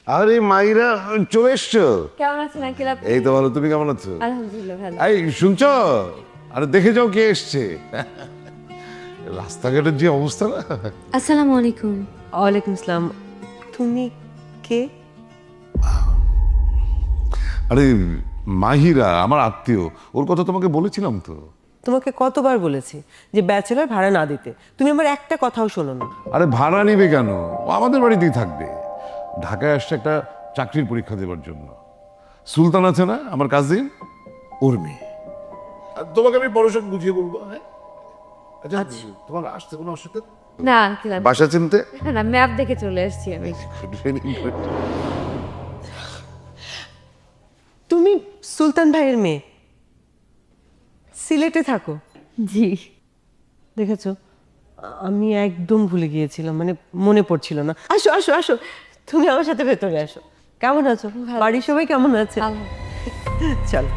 আরে মাইরা চলে এসছো? কেমন আছেন আঙ্কেল আপনি? এই তো ভালো, তুমি কেমন আছো? আলহামদুলিল্লাহ ভালো। এই শুনছো? আরে দেখে যাও কে এসছে। রাস্তাঘাটের যে অবস্থা না। আসসালামু আলাইকুম। ওয়ালাইকুম আসসালাম। তুমি কে? আরে মাহিরা আমার আত্মীয়, ওর কথা তোমাকে বলেছিলাম তো। তোমাকে কতবার বলেছি যে ব্যাচেলর ভাড়া না দিতে, তুমি আমার একটা কথাও শোনো না। আরে ভাড়া নিবে কেন, ও আমাদের বাড়িতেই থাকবে। ঢাকায় আসছে একটা চাকরির পরীক্ষা দেওয়ার জন্য। সুলতান আছে না আমার কাজিন, ওর মেয়ে। আর তোমাকে আমি পড়াশোনা বুঝিয়ে বলবো। হ্যাঁ আচ্ছা, তোমার আসতে কোনো অসুবিধা? না আঙ্কেল বাসা চিনতে? না ম্যাপ দেখে চলে এসেছি আমি। তুমি সুলতান ভাইয়ের মেয়ে, সিলেটে থাকো? জি। দেখেছো, আমি একদম ভুলে গিয়েছিলাম, মানে মনে পড়ছিল না। আসো আসো আসো, তুমি আমার সাথে ভেতরে আসো। কেমন আছো? বাড়ির সবাই কেমন আছে? আলহামদুলিল্লাহ। চলো।